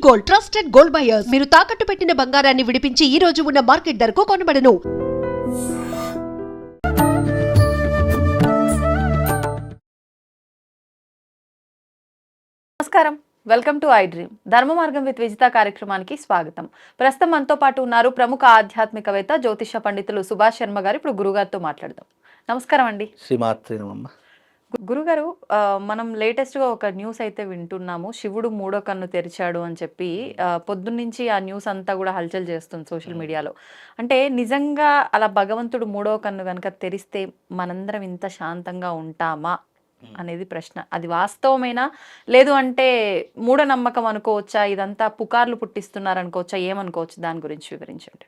Gold, trusted gold buyers. మీరు తాకట్టు పెట్టిన బంగారాన్ని విడిపించి ఈ రోజు ఉన్న మార్కెట్ ధరకు కొనబడను. నమస్కారం, వెల్కమ్ టు ఐ డ్రీమ్. ధర్మ మార్గం విత్ విజిత కార్యక్రమానికి స్వాగతం. ప్రస్తుతం మనతో పాటు ఉన్నారు ప్రముఖ ఆధ్యాత్మికవేత్త జ్యోతిష పండితులు సుభాష్ శర్మ గారు. ఇప్పుడు గురుగారితో మాట్లాడదాం. నమస్కారం అండి. శ్రీమాత్రేనమ్మ. గురుగారు, మనం లేటెస్ట్గా ఒక న్యూస్ అయితే వింటున్నాము. శివుడు మూడో కన్ను తెరిచాడు అని చెప్పి పొద్దున్నుంచి ఆ న్యూస్ అంతా కూడా హల్చల్ చేస్తుంది సోషల్ మీడియాలో. అంటే నిజంగా అలా భగవంతుడు మూడో కన్ను కనుక తెరిస్తే మనందరం ఇంత శాంతంగా ఉంటామా అనేది ప్రశ్న. అది వాస్తవమేనా, లేదు అంటే మూఢనమ్మకం అనుకోవచ్చా, ఇదంతా పుకార్లు పుట్టిస్తున్నారు అనుకోవచ్చా, ఏమనుకోవచ్చు? దాని గురించి వివరించండి.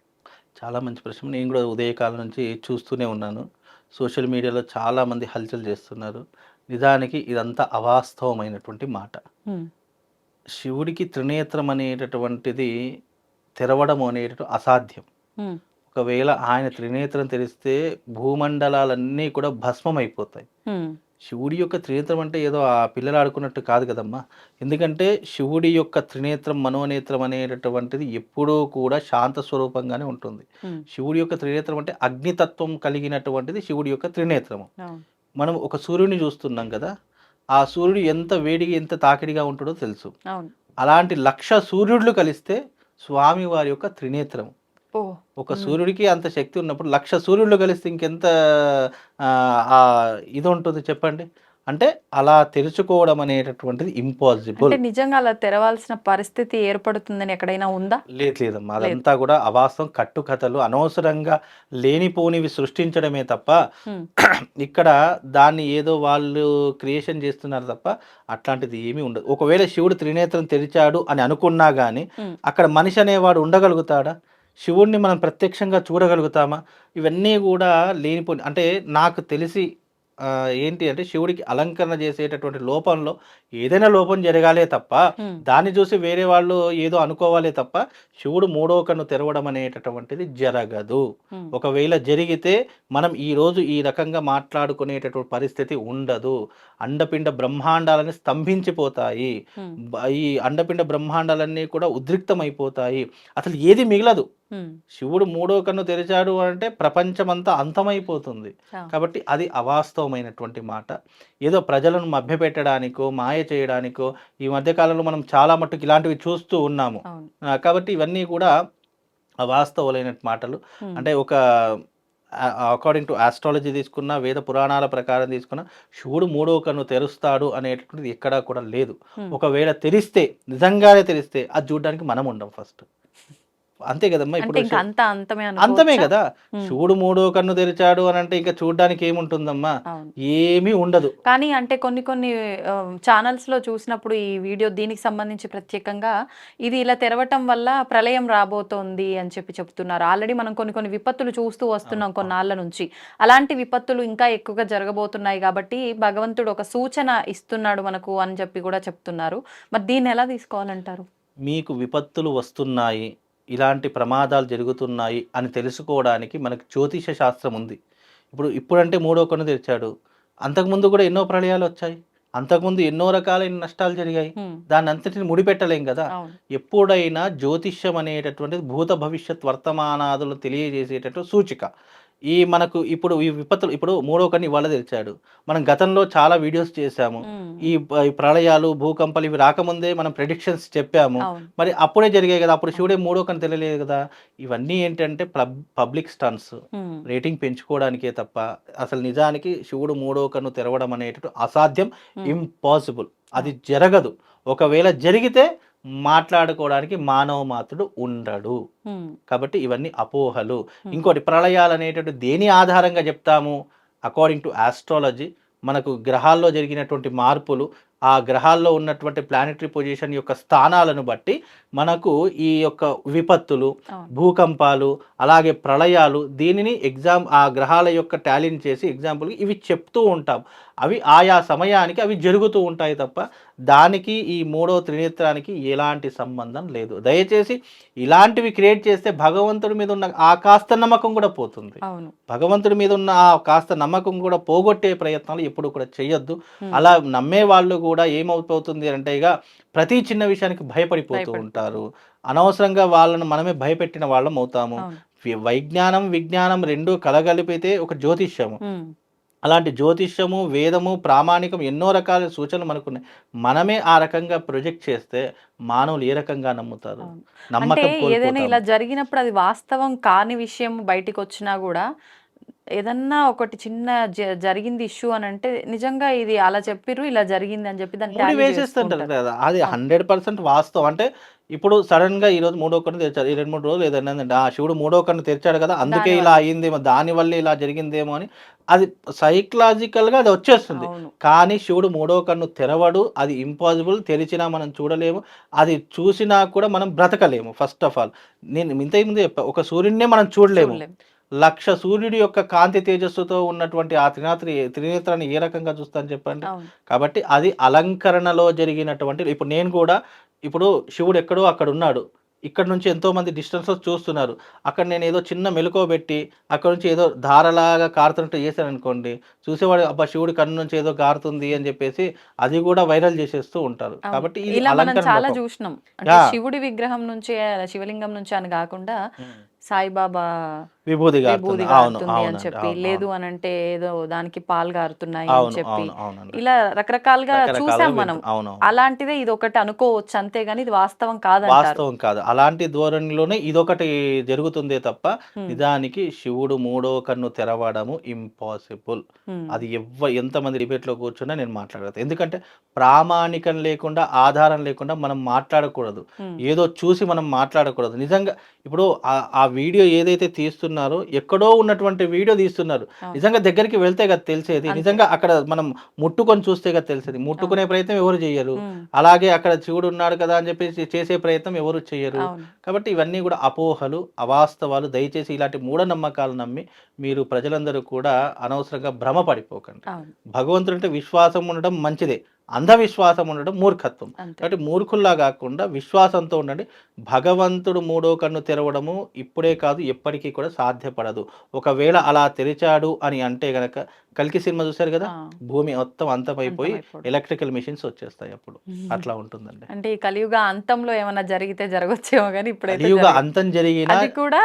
చాలా మంచి ప్రశ్న. నేను కూడా ఉదయకాలం నుంచి చూస్తూనే ఉన్నాను. సోషల్ మీడియాలో చాలామంది హల్చల్ చేస్తున్నారు. నిజానికి ఇదంతా అవాస్తవమైనటువంటి మాట. శివుడికి త్రినేత్రం అనేటటువంటిది తెరవడం అనేటటువంటి అసాధ్యం. ఒకవేళ ఆయన త్రినేత్రం తెరిస్తే భూమండలాలన్నీ కూడా భస్మం అయిపోతాయి. శివుడి యొక్క త్రినేత్రం అంటే ఏదో ఆ పిల్లలు ఆడుకున్నట్టు కాదు కదమ్మా. ఎందుకంటే శివుడి యొక్క త్రినేత్రం మనోనేత్రం అనేటటువంటిది ఎప్పుడూ కూడా శాంత స్వరూపంగానే ఉంటుంది. శివుడి యొక్క త్రినేత్రం అంటే అగ్నితత్వం కలిగినటువంటిది శివుడి యొక్క త్రినేత్రము. మనం ఒక సూర్యుడిని చూస్తున్నాం కదా, ఆ సూర్యుడు ఎంత వేడిగా ఎంత తాకిడిగా ఉంటుందో తెలుసు. అలాంటి 1,00,000 సూర్యుడులు కలిస్తే స్వామి వారి యొక్క త్రినేత్రం. ఒక సూర్యుడికి అంత శక్తి ఉన్నప్పుడు 1,00,000 సూర్యుళ్ళు కలిస్తే ఇంకెంత ఇది ఉంటుంది చెప్పండి. అంటే అలా తెరుచుకోవడం అనేటటువంటిది ఇంపాసిబుల్. నిజంగా అలా తెరవాల్సిన పరిస్థితి ఏర్పడుతుందని ఎక్కడైనా ఉందా? లేదమ్మా. అదంతా కూడా అవాస్తవం, కట్టుకథలు, అనవసరంగా లేనిపోనివి సృష్టించడమే తప్ప ఇక్కడ దాన్ని ఏదో వాళ్ళు క్రియేషన్ చేస్తున్నారు తప్ప అట్లాంటిది ఏమీ ఉండదు. ఒకవేళ శివుడు త్రినేత్రం తెరిచాడు అని అనుకున్నా కానీ అక్కడ మనిషి అనేవాడు ఉండగలుగుతాడా? శివుడిని మనం ప్రత్యక్షంగా చూడగలుగుతామా? ఇవన్నీ కూడా లేనిపోని. అంటే నాకు తెలిసి ఏంటి అంటే శివుడికి అలంకరణ చేసేటటువంటి లోపంలో ఏదైనా లోపం జరగాలే తప్ప దాన్ని చూసి వేరే వాళ్ళు ఏదో అనుకోవాలే తప్ప శివుడు మూడో కన్ను తెరవడం అనేటటువంటిది జరగదు. ఒకవేళ జరిగితే మనం ఈరోజు ఈ రకంగా మాట్లాడుకునేటటువంటి పరిస్థితి ఉండదు. అండపిండ బ్రహ్మాండాలని స్తంభించిపోతాయి. ఈ అండపిండ బ్రహ్మాండాలన్నీ కూడా ఉద్రిక్తమైపోతాయి. అసలు ఏది మిగలదు. శివుడు మూడో కన్ను తెరిచాడు అంటే ప్రపంచమంతా అంతమైపోతుంది. కాబట్టి అది అవాస్తవమైనటువంటి మాట. ఏదో ప్రజలను మభ్యపెట్టడానికో మాయ చేయడానికో ఈ మధ్యకాలంలో మనం చాలా మట్టుకు ఇలాంటివి చూస్తూ ఉన్నాము. కాబట్టి ఇవన్నీ కూడా అవాస్తవమైన మాటలు. అంటే ఒక అకార్డింగ్ టు ఆస్ట్రాలజీ తీసుకున్న, వేద పురాణాల ప్రకారం తీసుకున్న, శివుడు మూడో కన్ను తెరుస్తాడు అనేటటువంటిది ఎక్కడా కూడా లేదు. ఒకవేళ తెరిస్తే, నిజంగానే తెరిస్తే అది చూడడానికి మనం ఉండం ఫస్ట్. అంతే కదమ్మా. ఇప్పుడు అంతమే కదా. శివుడు మూడో కన్ను తెరిచాడు అని అంటే ఇంకా చూడడానికి ఏముంటుందమ్మా? ఏమీ ఉండదు. కానీ అంటే కొన్ని ఛానల్స్ లో చూసినప్పుడు ఈ వీడియో దీనికి సంబంధించి ప్రత్యేకంగా ఇది ఇలా తెరవటం వల్ల ప్రళయం రాబోతోంది అని చెప్తున్నారు. ఆల్రెడీ మనం కొన్ని విపత్తులు చూస్తూ వస్తున్నాం కొన్నాళ్ళ నుంచి. అలాంటి విపత్తులు ఇంకా ఎక్కువగా జరగబోతున్నాయి కాబట్టి భగవంతుడు ఒక సూచన ఇస్తున్నాడు మనకు అని చెప్పి కూడా చెప్తున్నారు. మరి దీన్ని ఎలా తీసుకోవాలంటారు? మీకు విపత్తులు వస్తున్నాయి, ఇలాంటి ప్రమాదాలు జరుగుతున్నాయి అని తెలుసుకోవడానికి మనకు జ్యోతిష శాస్త్రం ఉంది. ఇప్పుడంటే మూడో కన్ను తెరిచాడు. అంతకుముందు కూడా ఎన్నో ప్రళయాలు వచ్చాయి. అంతకుముందు ఎన్నో రకాలైన నష్టాలు జరిగాయి. దాన్ని అంతటిని ముడిపెట్టలేం కదా. ఎప్పుడైనా జ్యోతిష్యం అనేటటువంటిది భూత భవిష్యత్ వర్తమానాదులు తెలియజేసేటట్టు సూచిక. మనకు ఇప్పుడు ఈ విపత్తులు, ఇప్పుడు మూడో కన్ను ఇవాళ తెరిచాడు. మనం గతంలో చాలా వీడియోస్ చేశాము. ఈ ప్రళయాలు, భూకంపాలు ఇవి రాకముందే మనం ప్రెడిక్షన్స్ చెప్పాము. మరి అప్పుడే జరిగాయి కదా. అప్పుడు శివుడే మూడో కన్ను తెలియలేదు కదా. ఇవన్నీ ఏంటంటే పబ్లిక్ స్టన్స్, రేటింగ్ పెంచుకోవడానికే తప్ప అసలు నిజానికి శివుడు మూడో కన్ను తెరవడం అనేటటువంటి అసాధ్యం, ఇంపాసిబుల్. అది జరగదు. ఒకవేళ జరిగితే మాట్లాడుకోవడానికి మానవ మాత్రుడు ఉండడు. కాబట్టి ఇవన్నీ అపోహలు. ఇంకోటి, ప్రళయాలు అనేటటువంటి దేని ఆధారంగా చెప్తాము? అకార్డింగ్ టు ఆస్ట్రాలజీ మనకు గ్రహాల్లో జరిగినటువంటి మార్పులు, ఆ గ్రహాల్లో ఉన్నటువంటి ప్లానెటరీ పొజిషన్ యొక్క స్థానాలను బట్టి మనకు ఈ యొక్క విపత్తులు, భూకంపాలు, అలాగే ప్రళయాలు, దీనిని ఆ గ్రహాల యొక్క టాలీని చేసి ఎగ్జాంపుల్కి ఇవి చెప్తూ ఉంటాం. అవి ఆయా సమయానికి అవి జరుగుతూ ఉంటాయి తప్ప దానికి ఈ మూడో త్రినేత్రానికి ఎలాంటి సంబంధం లేదు. దయచేసి ఇలాంటివి క్రియేట్ చేస్తే భగవంతుడి మీద ఉన్న ఆ కాస్త నమ్మకం కూడా పోతుంది. అవును. భగవంతుడి మీద ఉన్న ఆ కాస్త నమ్మకం కూడా పోగొట్టే ప్రయత్నాలు ఎప్పుడు కూడా చేయొద్దు. అలా నమ్మే వాళ్ళు కూడా ఏమవుతుంది అంటే ఇక ప్రతి చిన్న విషయానికి భయపడిపోతూ ఉంటారు. అనవసరంగా వాళ్ళను మనమే భయపెట్టిన వాళ్ళం అవుతాము. వైజ్ఞానం విజ్ఞానం రెండు కలగలిపితే ఒక జ్యోతిష్యము. అలాంటి జ్యోతిష్యము, వేదము, ప్రామాణికం ఎన్నో రకాల సూచనలు మనకున్నాయి. మనమే ఆ రకంగా ప్రొజెక్ట్ చేస్తే మానవులు ఏ రకంగా నమ్ముతారు? అంటే నమ్మకం ఏదైనా ఇలా కోల్పోతాము. జరిగినప్పుడు అది వాస్తవం కాని విషయం బయటికి వచ్చినా కూడా ఏదన్నా ఒకటి చిన్న జరిగింది ఇష్యూ అని అంటే నిజంగా ఇది అలా చెప్పిర్రు ఇలా జరిగింది అని చెప్పి దాన్ని ముడి టాలీ వేసేస్తుంటారు చేసుకుంటారు. కదా. అది 100% వాస్తవం. అంటే ఇప్పుడు సడన్గా ఈరోజు మూడో కన్ను తెరిచారు. ఈ 2-3 రోజులు ఏదైనా శివుడు మూడో కన్ను తెరిచాడు కదా, అందుకే ఇలా అయ్యిందేమో, దానివల్ల ఇలా జరిగిందేమో అని అది సైకలాజికల్గా అది వచ్చేస్తుంది. అవును. కానీ శివుడు మూడో కన్ను తెరవడు, అది ఇంపాసిబుల్. తెరిచినా మనం చూడలేము, అది చూసినా కూడా మనం బ్రతకలేము. ఫస్ట్ ఆఫ్ ఆల్ నేను ఇంతకుముందు చెప్పా, ఒక సూర్యుడినే మనం చూడలేము. 1,00,000 సూర్యుడి యొక్క కాంతి తేజస్సుతో ఉన్నటువంటి ఆ త్రినేత్రాన్ని ఏ రకంగా చూస్తాను చెప్పండి. కాబట్టి అది అలంకరణలో జరిగినటువంటి. ఇప్పుడు నేను కూడా ఇప్పుడు శివుడు ఎక్కడో అక్కడ ఉన్నాడు, ఇక్కడ నుంచి ఎంతో మంది డిస్టెన్స్లో చూస్తున్నారు. అక్కడ నేను ఏదో చిన్న మెలకువ పెట్టి అక్కడ నుంచి ఏదో ధారలాగా కారుతున్నట్టు చేశాను అనుకోండి, చూసేవాడు అబ్బా శివుడి కన్ను నుంచి ఏదో కారుతుంది అని చెప్పేసి అది కూడా వైరల్ చేసేస్తూ ఉంటారు. కాబట్టి ఇది ఇలా మనం అలంకరణ చాలా లోపం. చూసినాం. అంటే శివుడి విగ్రహం నుంచి శివలింగం నుంచి అని కాకుండా సాయిబాబా విభూది విభూది గారుతుంది. గారుతుంది అని చెప్పి, లేదు అని అంటే ఏదో దానికి పాలు గారుతున్నాయి అని అవును చెప్పి అవును అవునండి. ఇలా రకరకాలుగా చూసాం మనం. అవును అలాంటిదే ఇది ఒకటి అనుకోవచ్చు అంతేగాని ఇది వాస్తవం కాదంటారు. వాస్తవం కాదు. అలాంటి ధోరణిలోనే ఇదొకటి జరుగుతుందే తప్ప నిజానికి శివుడు మూడో కన్ను తెరవడము ఇంపాసిబుల్. అది ఎంతమంది డిబేట్లో కూర్చున్నా నేను మాట్లాడతాను. ఎందుకంటే ప్రామాణికం లేకుండా, ఆధారం లేకుండా మనం మాట్లాడకూడదు. ఏదో చూసి మనం మాట్లాడకూడదు. నిజంగా ఇప్పుడు ఆ వీడియో ఏదైతే తీస్తున్నారో ఎక్కడో ఉన్నటువంటి వీడియో తీస్తున్నారు. నిజంగా దగ్గరికి వెళ్తే కదా తెలిసేది. నిజంగా అక్కడ మనం ముట్టుకొని చూస్తే కదా తెలిసేది. ముట్టుకునే ప్రయత్నం ఎవరు చేయరు. అలాగే అక్కడ శివుడు ఉన్నాడు కదా అని చెప్పేసి చేసే ప్రయత్నం ఎవరు చేయరు. కాబట్టి ఇవన్నీ కూడా అపోహలు, అవాస్తవాలు. దయచేసి ఇలాంటి మూఢనమ్మకాలు నమ్మి మీరు ప్రజలందరూ కూడా అనవసరంగా భ్రమ పడిపోకండి. భగవంతుడు అంటే విశ్వాసం ఉండడం మంచిదే, అంధవిశ్వాసం ఉండడం మూర్ఖత్వం. కాబట్టి మూర్ఖుల్లా కాకుండా విశ్వాసంతో ఉండండి. భగవంతుడు మూడో కన్ను తెరవడము ఇప్పుడే కాదు ఎప్పటికీ కూడా సాధ్యపడదు. ఒకవేళ అలా తెరిచాడు అని అంటే గనక కల్కి సినిమా చూశారు కదా, భూమి మొత్తం అంతమైపోయి ఎలక్ట్రికల్ మిషన్స్ వచ్చేస్తాయి అప్పుడు. అట్లా ఉంటుందండి. అంటే ఈ కలియుగ అంతంలో ఏమైనా జరిగితే జరగొచ్చేమో కానీ ఇప్పుడైతే కలియుగ అంతం జరిగిన అది కూడా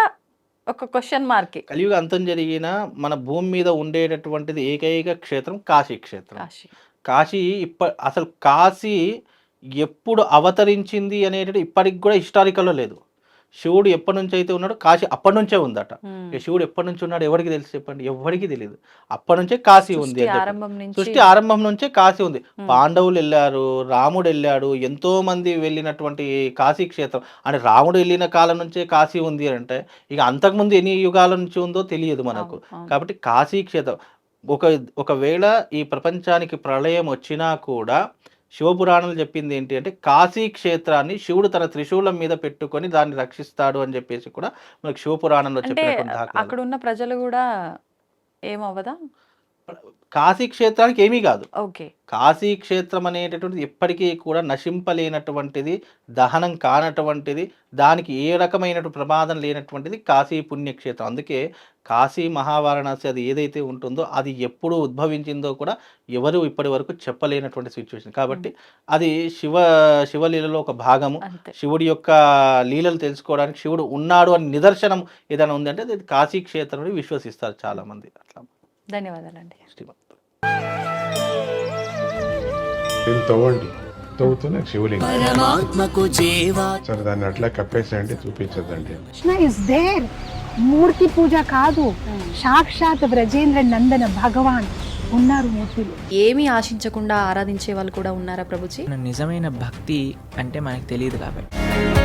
ఒక క్వశ్చన్ మార్క్. కలియుగ అంతం జరిగిన మన భూమి మీద ఉండేటటువంటిది ఏకైక క్షేత్రం కాశీ క్షేత్రం. కాశీ అసలు కాశీ ఎప్పుడు అవతరించింది అనేది ఇప్పటికి కూడా హిస్టారికల్లో లేదు. శివుడు ఎప్పటి నుంచి అయితే ఉన్నాడో కాశీ అప్పటి నుంచే ఉందట. శివుడు ఎప్పటి నుంచి ఉన్నాడు ఎవరికి తెలుసు చెప్పండి? ఎవరికి తెలియదు. అప్పటి నుంచే కాశీ ఉంది. సృష్టి ఆరంభం నుంచే కాశీ ఉంది. పాండవులు వెళ్ళారు, రాముడు వెళ్ళాడు, ఎంతో మంది వెళ్ళినటువంటి కాశీ క్షేత్రం. అంటే రాముడు వెళ్ళిన కాలం నుంచే కాశీ ఉంది అంటే ఇక అంతకుముందు ఎన్ని యుగాల నుంచి ఉందో తెలియదు మనకు. కాబట్టి కాశీ క్షేత్రం ఒకవేళ ఈ ప్రపంచానికి ప్రళయం వచ్చినా కూడా శివపురాణాలు చెప్పింది ఏంటి అంటే కాశీ క్షేత్రాన్ని శివుడు తన త్రిశూలం మీద పెట్టుకొని దాన్ని రక్షిస్తాడు అని చెప్పేసి కూడా మనకు శివపురాణంలో చెప్పినటువంటి దాఖలాలు. అక్కడ ఉన్న ప్రజలు కూడా ఏమవ్వదా? కాశీ క్షేత్రానికి ఏమీ కాదు. ఓకే. కాశీ క్షేత్రం అనేటటువంటిది ఎప్పటికీ కూడా నశింపలేనటువంటిది, దహనం కానటువంటిది, దానికి ఏ రకమైన ప్రమాదం లేనటువంటిది కాశీ పుణ్యక్షేత్రం. అందుకే కాశీ మహావారణాసి అది ఏదైతే ఉంటుందో అది ఎప్పుడు ఉద్భవించిందో కూడా ఎవరు ఇప్పటి వరకు చెప్పలేనటువంటి సిచ్యువేషన్. కాబట్టి అది శివలీలలో ఒక భాగము. శివుడి యొక్క లీలలు తెలుసుకోవడానికి శివుడు ఉన్నాడు అని నిదర్శనం ఏదైనా ఉందంటే అది కాశీ క్షేత్రం విశ్వసిస్తారు చాలా మంది. అట్లా. ధన్యవాదాలండి. తవ్వండి, తవ్వుతూనే శివలింగం. సరే దాన్ని అట్లా కప్పేసేయండి, చూపించదండి. Krishna is there. మూర్తి పూజ కాదు, సాక్షాత్ బ్రజేంద్ర నందన భగవాన్ ఉన్నారు మూర్తిలో. ఏమీ ఆశించకుండా ఆరాధించే వాళ్ళు కూడా ఉన్నారా ప్రభుజీ? నిజమైన భక్తి అంటే మనకు తెలియదు కాబట్టి